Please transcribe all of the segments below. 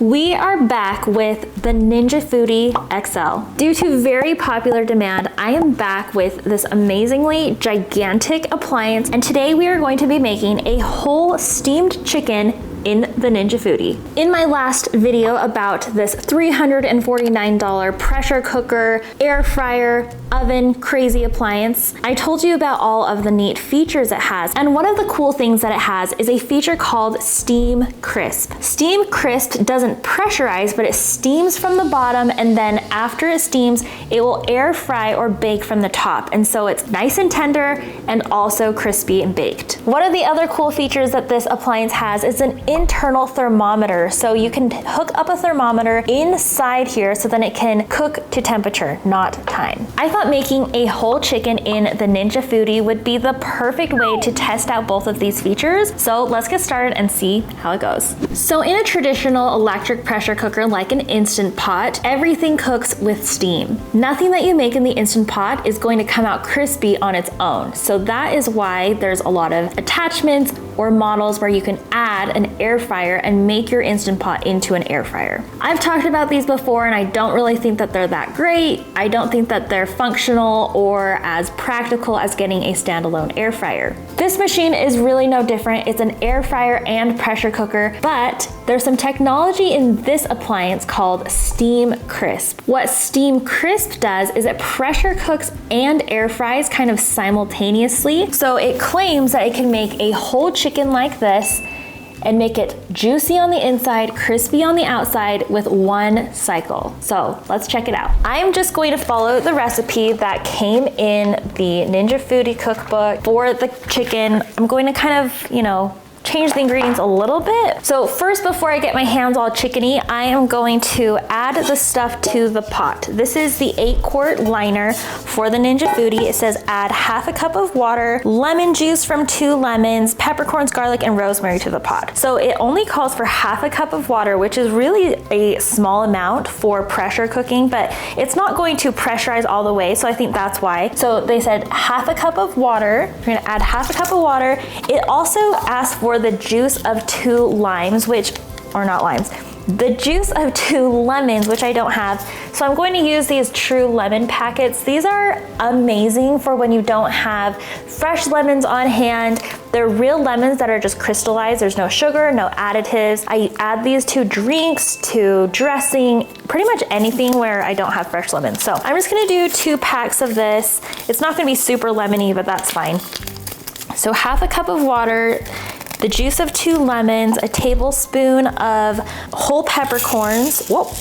We are back with the Ninja Foodi XL. Due to very popular demand, I am back with this amazingly gigantic appliance, and today we are going to be making a whole steamed chicken in the Ninja Foodi. In my last video about this $349 pressure cooker, air fryer, oven, crazy appliance, I told you about all of the neat features it has, and one of the cool things that it has is a feature called Steam Crisp. Steam Crisp doesn't pressurize, but it steams from the bottom, and then after it steams, it will air fry or bake from the top, and so it's nice and tender and also crispy and baked. One of the other cool features that this appliance has is an internal thermometer, so you can hook up a thermometer inside here so then it can cook to temperature, not time. I thought making a whole chicken in the Ninja Foodi would be the perfect way to test out both of these features, so let's get started and see how it goes. So in a traditional electric pressure cooker like an Instant Pot, everything cooks with steam. Nothing that you make in the Instant Pot is going to come out crispy on its own, so that is why there's a lot of attachments or models where you can add an air fryer and make your Instant Pot into an air fryer. I've talked about these before and I don't really think that they're that great. I don't think that they're functional or as practical as getting a standalone air fryer. This machine is really no different. It's an air fryer and pressure cooker, but there's some technology in this appliance called Steam Crisp. What Steam Crisp does is it pressure cooks and air fries kind of simultaneously. So it claims that it can make a whole chicken like this and make it juicy on the inside, crispy on the outside with one cycle. So let's check it out. I am just going to follow the recipe that came in the Ninja Foodi cookbook for the chicken. I'm going to kind of, change the ingredients a little bit. So first, before I get my hands all chickeny, I am going to add the stuff to the pot. This is the 8-quart liner for the Ninja Foodi. It says add half a cup of water, lemon juice from 2 lemons, peppercorns, garlic, and rosemary to the pot. So it only calls for half a cup of water, which is really a small amount for pressure cooking, but it's not going to pressurize all the way, so I think that's why. So they said half a cup of water. We're gonna add half a cup of water. It also asks for the juice of 2 limes, the juice of 2 lemons, which I don't have. So I'm going to use these True Lemon packets. These are amazing for when you don't have fresh lemons on hand. They're real lemons that are just crystallized. There's no sugar, no additives. I add these to drinks, to dressing, pretty much anything where I don't have fresh lemons. So I'm just gonna do 2 packs of this. It's not gonna be super lemony, but that's fine. So half a cup of water, the juice of 2 lemons, a tablespoon of whole peppercorns. Whoa.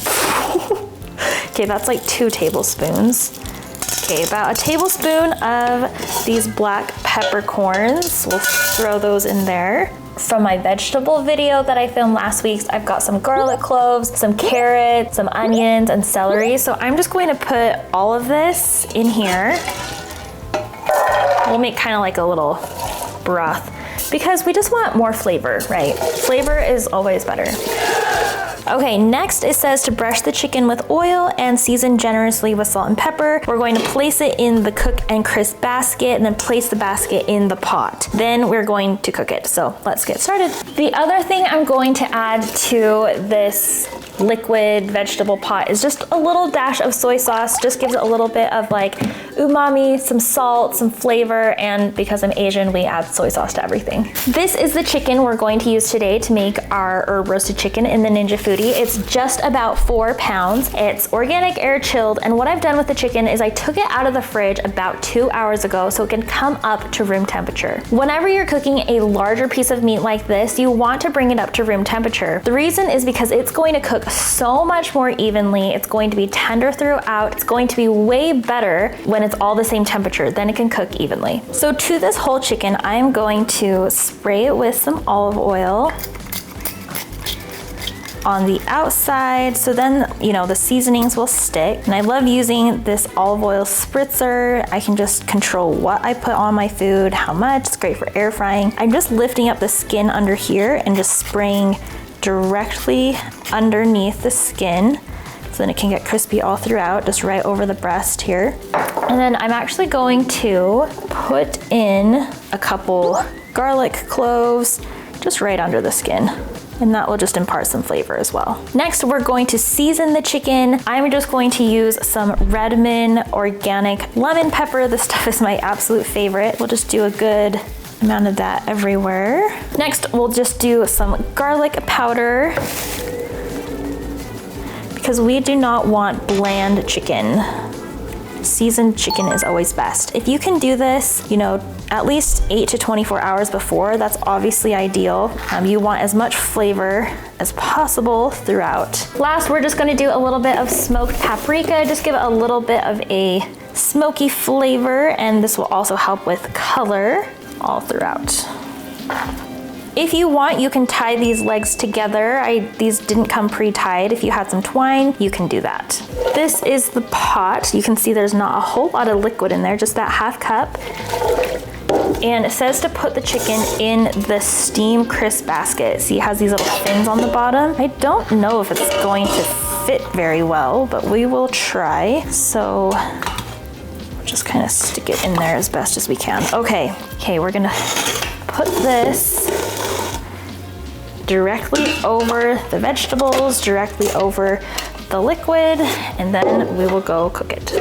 Okay, that's like 2 tablespoons. Okay, about a tablespoon of these black peppercorns. We'll throw those in there. From my vegetable video that I filmed last week, I've got some garlic cloves, some carrots, some onions, and celery. So I'm just going to put all of this in here. We'll make kind of like a little broth, because we just want more flavor, right? Flavor is always better. Okay, next it says to brush the chicken with oil and season generously with salt and pepper. We're going to place it in the cook and crisp basket and then place the basket in the pot. Then we're going to cook it. So let's get started. The other thing I'm going to add to this liquid vegetable pot is just a little dash of soy sauce. Just gives it a little bit of like umami, some salt, some flavor, and because I'm Asian, we add soy sauce to everything. This is the chicken we're going to use today to make our herb roasted chicken in the Ninja Foodi. It's just about 4 pounds. It's organic, air chilled, and what I've done with the chicken is I took it out of the fridge about 2 hours ago so it can come up to room temperature. Whenever you're cooking a larger piece of meat like this, you want to bring it up to room temperature. The reason is because it's going to cook so much more evenly. It's going to be tender throughout. It's going to be way better when it's all the same temperature. Then it can cook evenly. So to this whole chicken, I am going to spray it with some olive oil on the outside, so then the seasonings will stick. And I love using this olive oil spritzer. I can just control what I put on my food, how much. It's great for air frying. I'm just lifting up the skin under here and just spraying directly underneath the skin so then it can get crispy all throughout, just right over the breast here. And then I'm actually going to put in a couple garlic cloves just right under the skin. and that will just impart some flavor as well. Next, we're going to season the chicken. I'm just going to use some Redmond organic lemon pepper. This stuff is my absolute favorite. We'll just do a good amount of that everywhere. Next, we'll just do some garlic powder because we do not want bland chicken. Seasoned chicken is always best. If you can do this, you know, at least 8 to 24 hours before, that's obviously ideal. You want as much flavor as possible throughout. Last, we're just gonna do a little bit of smoked paprika, just give it a little bit of a smoky flavor, and this will also help with color all throughout. If you want, you can tie these legs together. These didn't come pre-tied. If you had some twine, you can do that. This is the pot. You can see there's not a whole lot of liquid in there, just that half cup. And it says to put the chicken in the steam crisp basket. See, it has these little fins on the bottom. I don't know if it's going to fit very well, but we will try. So just kind of stick it in there as best as we can. Okay, we're gonna put this directly over the vegetables, directly over the liquid, and then we will go cook it.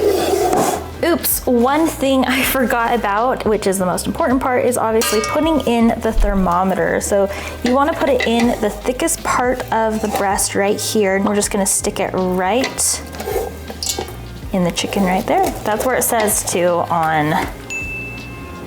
Oops, one thing I forgot about, which is the most important part, is obviously putting in the thermometer. So you want to put it in the thickest part of the breast right here, and we're just going to stick it right in the chicken right there. That's where it says to on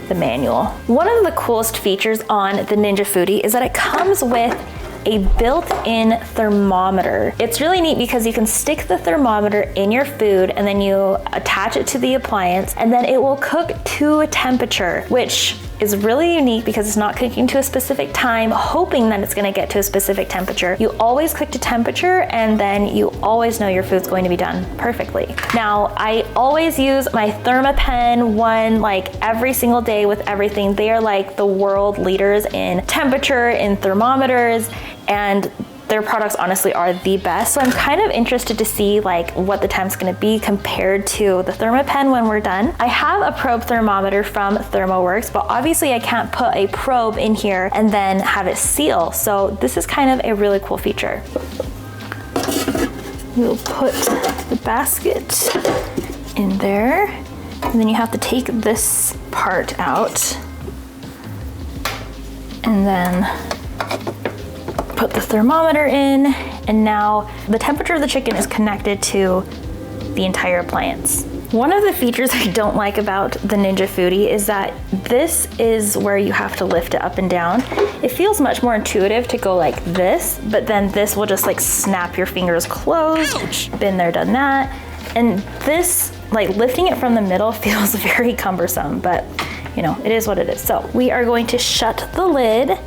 the manual. One of the coolest features on the Ninja Foodi is that it comes with a built-in thermometer. It's really neat because you can stick the thermometer in your food and then you attach it to the appliance, and then it will cook to a temperature, which is really unique because it's not cooking to a specific time, hoping that it's gonna get to a specific temperature. You always cook to temperature, and then you always know your food's going to be done perfectly. Now, I always use my ThermaPen one like every single day with everything. They are like the world leaders in temperature, in thermometers, and their products honestly are the best. So I'm kind of interested to see like what the temp's gonna be compared to the ThermaPen when we're done. I have a probe thermometer from ThermoWorks, but obviously I can't put a probe in here and then have it seal. So this is kind of a really cool feature. We'll put the basket in there, and then you have to take this part out and then put the thermometer in, and now the temperature of the chicken is connected to the entire appliance. One of the features I don't like about the Ninja Foodi is that this is where you have to lift it up and down. It feels much more intuitive to go like this, but then this will just like snap your fingers closed. Been there, done that. And this, like lifting it from the middle feels very cumbersome, but you know, it is what it is. So we are going to shut the lid.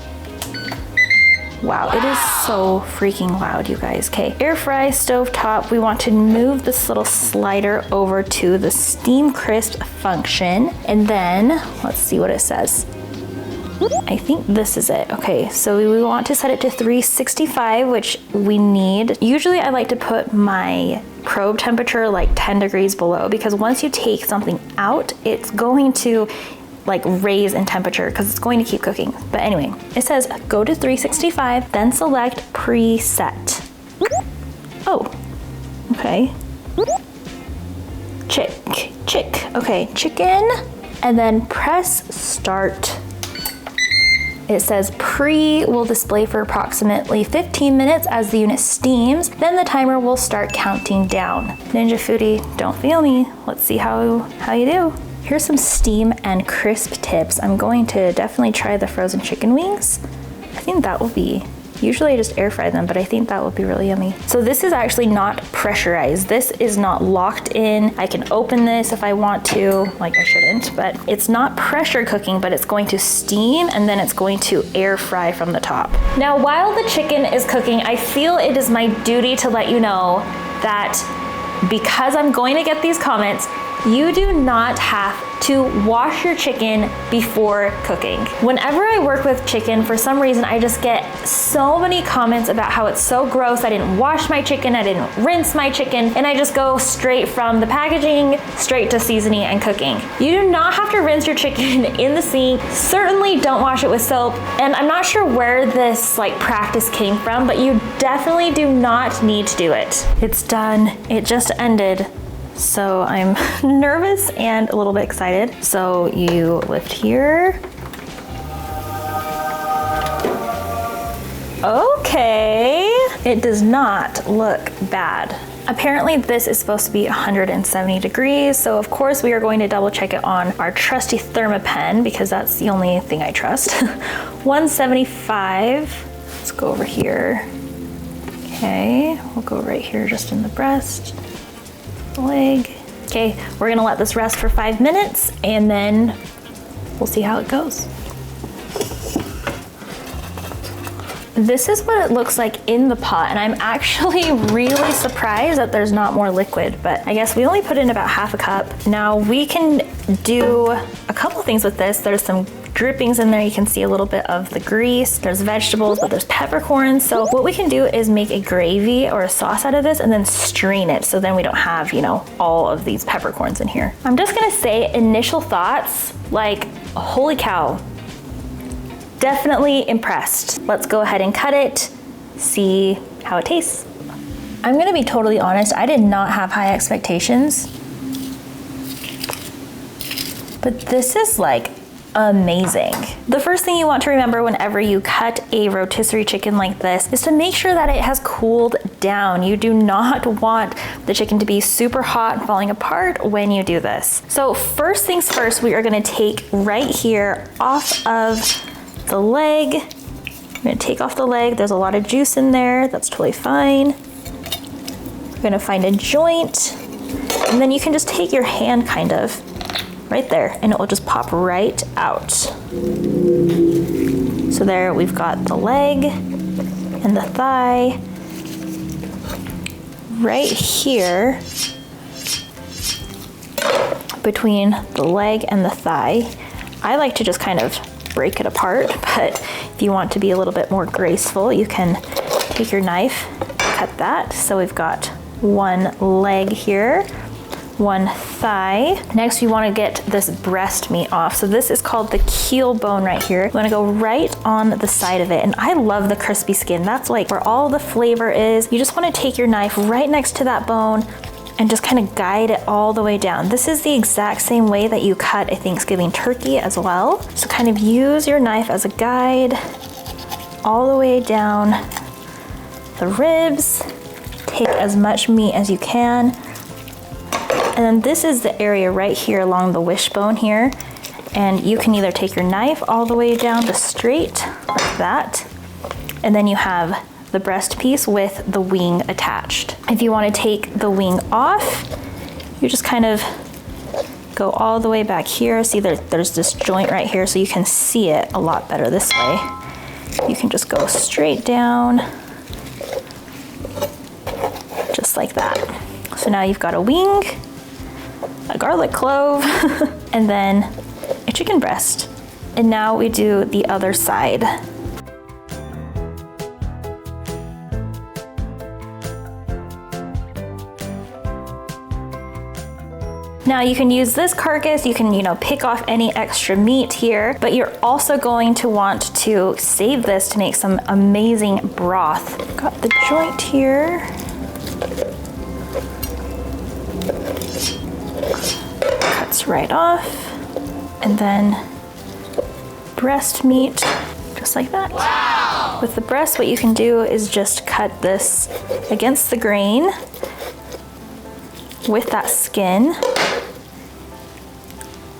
Wow, it is so freaking loud, you guys. Okay, air fry, stove top. We want to move this little slider over to the steam crisp function. And then let's see what it says. I think this is it. Okay, so we want to set it to 365, which we need. Usually I like to put my probe temperature like 10 degrees below, because once you take something out, it's going to like raise in temperature because it's going to keep cooking. But anyway, it says go to 365, then select preset. Oh, okay. Chick. Okay, chicken, and then press start. It says pre will display for approximately 15 minutes as the unit steams. Then the timer will start counting down. Ninja Foodi, don't fail me. Let's see how you do. Here's some steam and crisp tips. I'm going to definitely try the frozen chicken wings. I think that will be, usually I just air fry them, but I think that will be really yummy. So this is actually not pressurized. This is not locked in. I can open this if I want to, like I shouldn't, but it's not pressure cooking, but it's going to steam and then it's going to air fry from the top. Now, while the chicken is cooking, I feel it is my duty to let you know that because I'm going to get these comments, You do not have to wash your chicken before cooking. Whenever I work with chicken, for some reason, I just get so many comments about how it's so gross. I didn't wash my chicken, I didn't rinse my chicken, and I just go straight from the packaging, straight to seasoning and cooking. You do not have to rinse your chicken in the sink. Certainly don't wash it with soap. And I'm not sure where this practice came from, but you definitely do not need to do it. It's done, it just ended. So I'm nervous and a little bit excited. So you lift here. Okay, it does not look bad. Apparently this is supposed to be 170 degrees. So of course we are going to double check it on our trusty thermopen because that's the only thing I trust. 175, let's go over here. Okay, we'll go right here just in the breast. Leg. Okay, we're gonna let this rest for 5 minutes and then we'll see how it goes. This is what it looks like in the pot, and I'm actually really surprised that there's not more liquid, but I guess we only put in about half a cup. Now we can do a couple things with this. There's some drippings in there. You can see a little bit of the grease. There's vegetables, but there's peppercorns. So what we can do is make a gravy or a sauce out of this and then strain it. So then we don't have, all of these peppercorns in here. I'm just gonna say initial thoughts, holy cow. Definitely impressed. Let's go ahead and cut it, see how it tastes. I'm gonna be totally honest, I did not have high expectations, but this is amazing. The first thing you want to remember whenever you cut a rotisserie chicken like this is to make sure that it has cooled down. You do not want the chicken to be super hot and falling apart when you do this. So first things first, we are gonna take right here off of the leg. I'm gonna take off the leg. There's a lot of juice in there. That's totally fine. We're gonna find a joint, and then you can just take your hand kind of right there and it will just pop right out. So there we've got the leg and the thigh. Right here between the leg and the thigh, I like to just kind of break it apart, but if you want to be a little bit more graceful, you can take your knife, cut that. So we've got one leg here, one thigh. Next, we want to get this breast meat off. So this is called the keel bone right here. You want to go right on the side of it. And I love the crispy skin. That's where all the flavor is. You just want to take your knife right next to that bone and just kind of guide it all the way down. This is the exact same way that you cut a Thanksgiving turkey as well. So kind of use your knife as a guide all the way down the ribs. Take as much meat as you can. And then this is the area right here along the wishbone here. And you can either take your knife all the way down to straight like that. And then you have the breast piece with the wing attached. If you want to take the wing off, you just kind of go all the way back here. See, there's this joint right here, so you can see it a lot better this way. You can just go straight down, just like that. So now you've got a wing, a garlic clove, and then a chicken breast. And now we do the other side. Now you can use this carcass, you can, pick off any extra meat here, but you're also going to want to save this to make some amazing broth. Got the joint here. Cuts right off. And then breast meat, just like that. Wow. With the breast, what you can do is just cut this against the grain with that skin,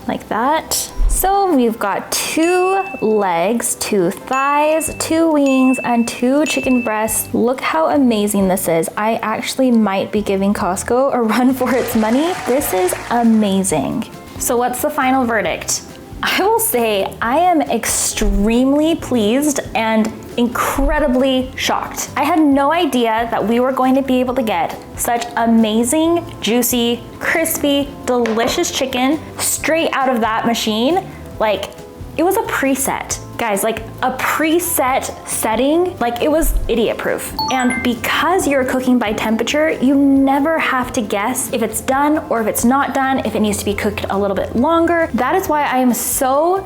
like that. So we've got 2 legs, 2 thighs, 2 wings, and 2 chicken breasts. Look how amazing this is. I actually might be giving Costco a run for its money. This is amazing. So what's the final verdict? I will say I am extremely pleased and incredibly shocked. I had no idea that we were going to be able to get such amazing, juicy, crispy, delicious chicken straight out of that machine. Like, it was a preset. Guys, like a preset setting, like it was idiot proof. And because you're cooking by temperature, you never have to guess if it's done or if it's not done, if it needs to be cooked a little bit longer. That is why I am so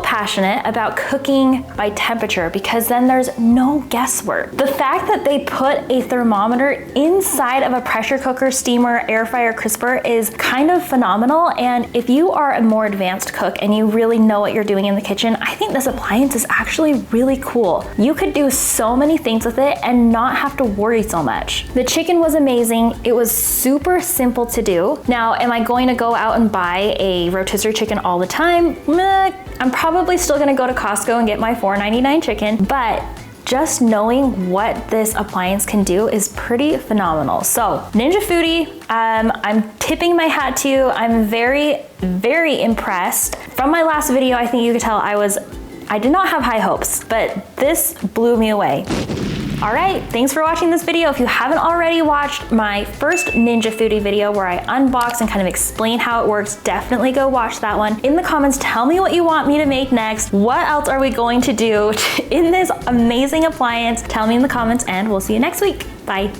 passionate about cooking by temperature, because then there's no guesswork. The fact that they put a thermometer inside of a pressure cooker, steamer, air fryer, crisper is kind of phenomenal. And if you are a more advanced cook and you really know what you're doing in the kitchen, I think this appliance is actually really cool. You could do so many things with it and not have to worry so much. The chicken was amazing. It was super simple to do. Now, am I going to go out and buy a rotisserie chicken all the time? Meh. I'm probably still gonna go to Costco and get my $4.99 chicken, but just knowing what this appliance can do is pretty phenomenal. So Ninja Foodi, I'm tipping my hat to you. I'm very impressed. From my last video, I think you could tell I did not have high hopes, but this blew me away. All right, thanks for watching this video. If you haven't already watched my first Ninja Foodi video where I unbox and kind of explain how it works, definitely go watch that one. In the comments, tell me what you want me to make next. What else are we going to do in this amazing appliance? Tell me in the comments and we'll see you next week. Bye.